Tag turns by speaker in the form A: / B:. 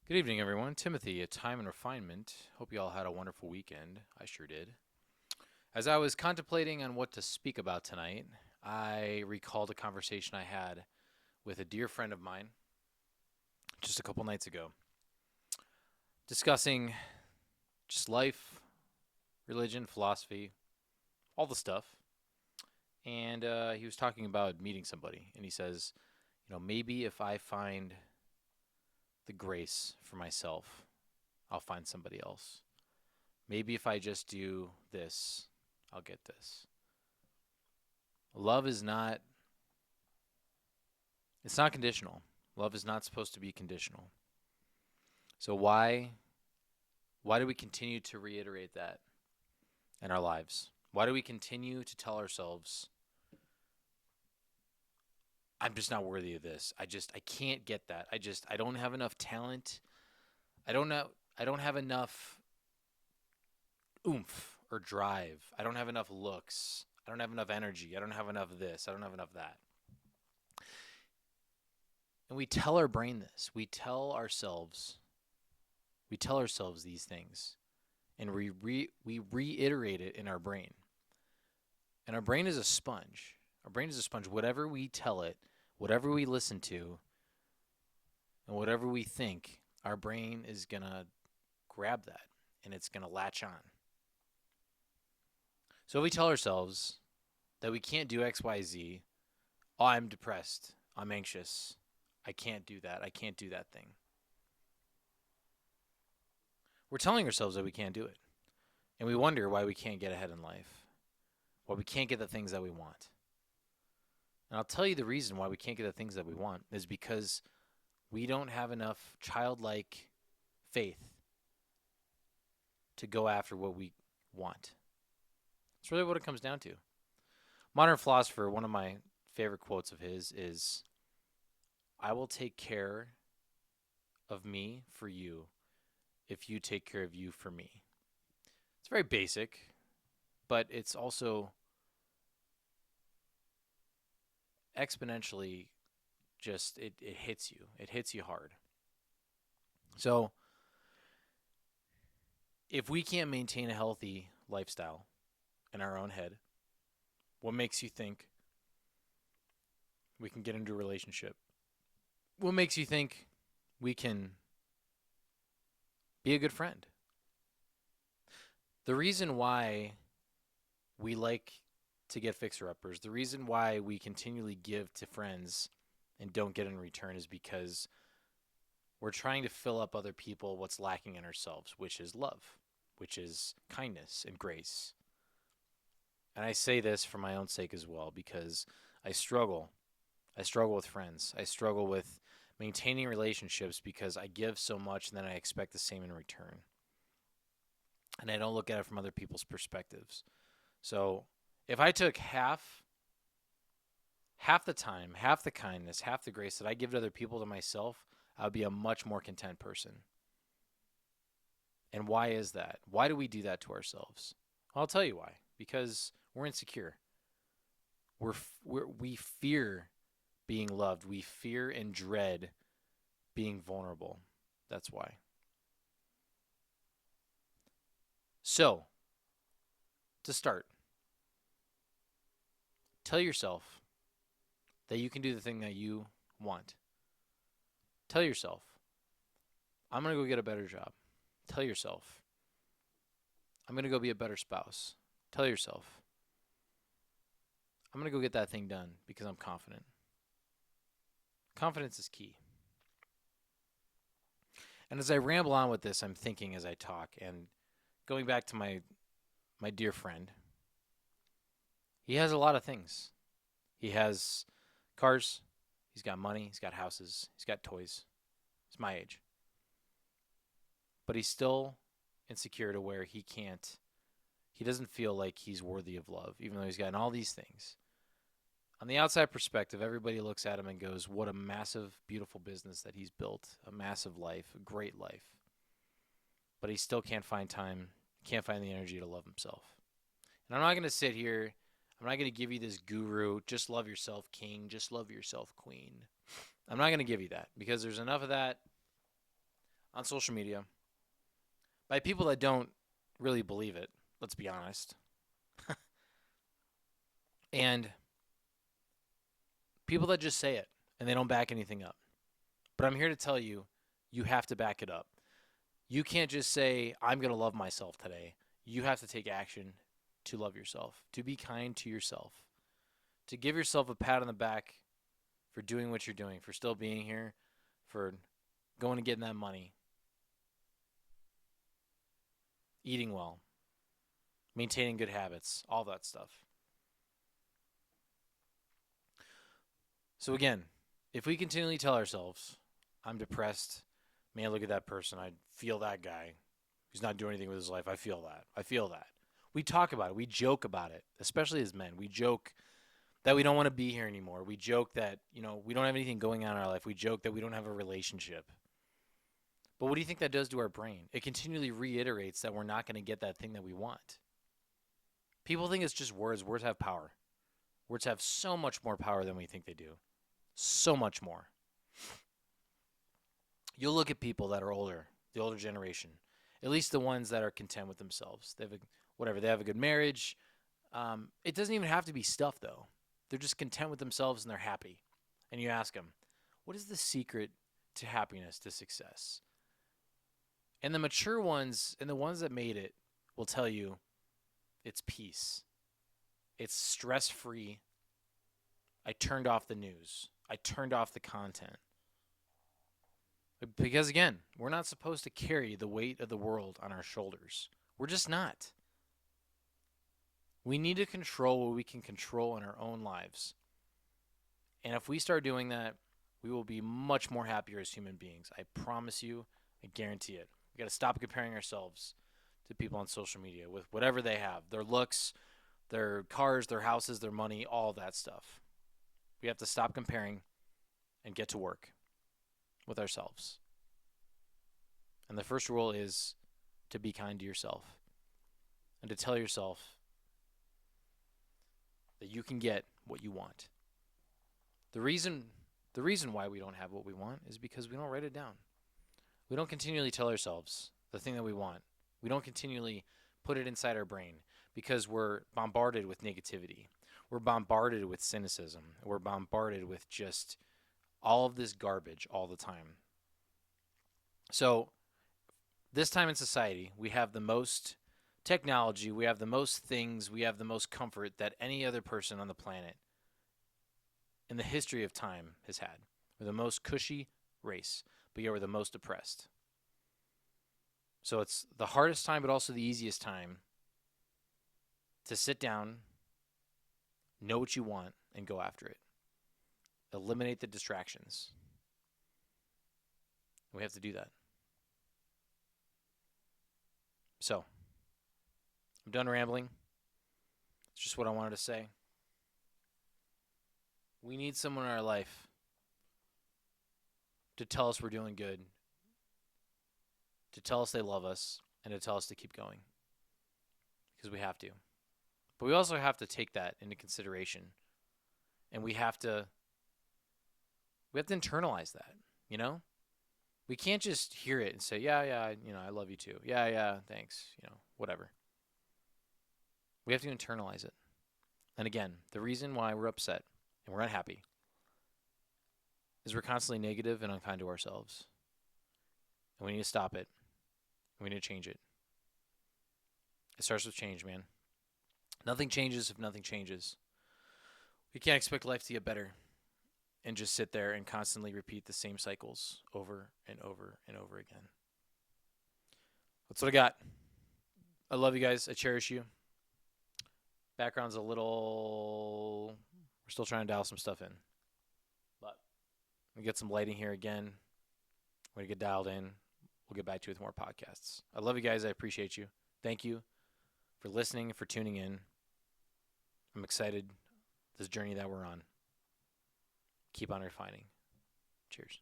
A: Good evening, everyone. Timothy at Time and Refinement. Hope you all had a wonderful weekend. I sure did. As I was contemplating on what to speak about tonight, I recalled a conversation I had with a dear friend of mine just a couple nights ago, discussing just life, religion, philosophy, all the stuff. And he was talking about meeting somebody, and he says, maybe if I find the grace for myself, I'll find somebody else. Maybe if I just do this, I'll get this. Love is not it's not conditional. Love is not supposed to be conditional. So why do we continue to reiterate that in our lives? Why do we continue to tell ourselves I'm just not worthy of this. I can't get that. I don't have enough talent. I don't have enough oomph or drive. I don't have enough looks. I don't have enough energy. I don't have enough of this. I don't have enough of that. And we tell our brain this. We tell ourselves these things, and we reiterate it in our brain. And our brain is a sponge. Our brain is a sponge. Whatever we tell it, whatever we listen to, and whatever we think, our brain is gonna grab that and it's gonna latch on. So if we tell ourselves that we can't do X, Y, Z, oh, I'm depressed, I'm anxious, I can't do that, I can't do that thing. We're telling ourselves that we can't do it. And we wonder why we can't get ahead in life, why we can't get the things that we want. And I'll tell you the reason why we can't get the things that we want is because we don't have enough childlike faith to go after what we want. That's really what it comes down to. Modern philosopher, one of my favorite quotes of his is, I will take care of me for you if you take care of you for me. It's very basic, but it's also exponentially just it hits you. It hits you hard. So if we can't maintain a healthy lifestyle in our own head, what makes you think we can get into a relationship? What makes you think we can be a good friend? The reason why we like to get fixer uppers, the reason why we continually give to friends and don't get in return is because we're trying to fill up other people what's lacking in ourselves, which is love, which is kindness and grace. And I say this for my own sake as well because I struggle. I struggle with friends. I struggle with maintaining relationships because I give so much and then I expect the same in return. And I don't look at it from other people's perspectives. So if I took half the time, half the kindness, half the grace that I give to other people to myself, I would be a much more content person. And why is that? Why do we do that to ourselves? Well, I'll tell you why. Because we're insecure. We fear being loved. We fear and dread being vulnerable. That's why. So, to start, tell yourself that you can do the thing that you want. Tell yourself, I'm going to go get a better job. Tell yourself, I'm going to go be a better spouse. Tell yourself, I'm going to go get that thing done because I'm confident. Confidence is key. And as I ramble on with this, I'm thinking as I talk and going back to my dear friend. He has a lot of things. He has cars, he's got money, he's got houses, he's got toys. He's my age. But he's still insecure to where he doesn't feel like he's worthy of love, even though he's gotten all these things. On the outside perspective, everybody looks at him and goes, what a massive, beautiful business that he's built, a massive life, a great life. But he still can't find time, can't find the energy to love himself. And I'm not going to sit here, I'm not going to give you this guru, just love yourself, king, just love yourself, queen. I'm not going to give you that because there's enough of that on social media by people that don't really believe it, let's be honest. And people that just say it and they don't back anything up. But I'm here to tell you, you have to back it up. You can't just say, I'm going to love myself today. You have to take action to love yourself, to be kind to yourself, to give yourself a pat on the back for doing what you're doing, for still being here, for going and getting that money, eating well, maintaining good habits, all that stuff. So again, if we continually tell ourselves, I'm depressed, man, look at that person, I feel that guy. He's not doing anything with his life. I feel that. I feel that. We talk about it. We joke about it, especially as men. We joke that we don't want to be here anymore. We joke that, we don't have anything going on in our life. We joke that we don't have a relationship. But what do you think that does to our brain? It continually reiterates that we're not going to get that thing that we want. People think it's just words. Words have power. Words have so much more power than we think they do. So much more. You'll look at people that are older, the older generation, at least the ones that are content with themselves. They have a good marriage. It doesn't even have to be stuff, though. They're just content with themselves and they're happy. And you ask them, what is the secret to happiness, to success? And the mature ones and the ones that made it will tell you it's peace. It's stress-free. I turned off the news. I turned off the content. Because again, we're not supposed to carry the weight of the world on our shoulders. We're just not. We need to control what we can control in our own lives. And if we start doing that, we will be much more happier as human beings. I promise you, I guarantee it. We got to stop comparing ourselves to people on social media with whatever they have, their looks, their cars, their houses, their money, all that stuff. We have to stop comparing and get to work with ourselves. And the first rule is to be kind to yourself and to tell yourself that you can get what you want. The reason why we don't have what we want is because we don't write it down. We don't continually tell ourselves the thing that we want. We don't continually put it inside our brain because we're bombarded with negativity. We're bombarded with cynicism. We're bombarded with just all of this garbage all the time. So this time in society, we have the most technology, we have the most things, we have the most comfort that any other person on the planet in the history of time has had. We're the most cushy race, but yet we're the most oppressed. So it's the hardest time, but also the easiest time to sit down, know what you want, and go after it. Eliminate the distractions. We have to do that. So, I'm done rambling. It's just what I wanted to say. We need someone in our life to tell us we're doing good, to tell us they love us, and to tell us to keep going. Because we have to. But we also have to take that into consideration. And we have to internalize that, We can't just hear it and say, yeah, I love you too. Yeah, thanks, whatever. We have to internalize it. And again, the reason why we're upset and we're unhappy is we're constantly negative and unkind to ourselves. And we need to stop it. And we need to change it. It starts with change, man. Nothing changes if nothing changes. We can't expect life to get better and just sit there and constantly repeat the same cycles over and over and over again. That's what I got. I love you guys. I cherish you. Background's a little... We're still trying to dial some stuff in. But we get some lighting here again. When we get dialed in, we'll get back to you with more podcasts. I love you guys. I appreciate you. Thank you for listening, for tuning in. I'm excited this journey that we're on. Keep on refining. Cheers.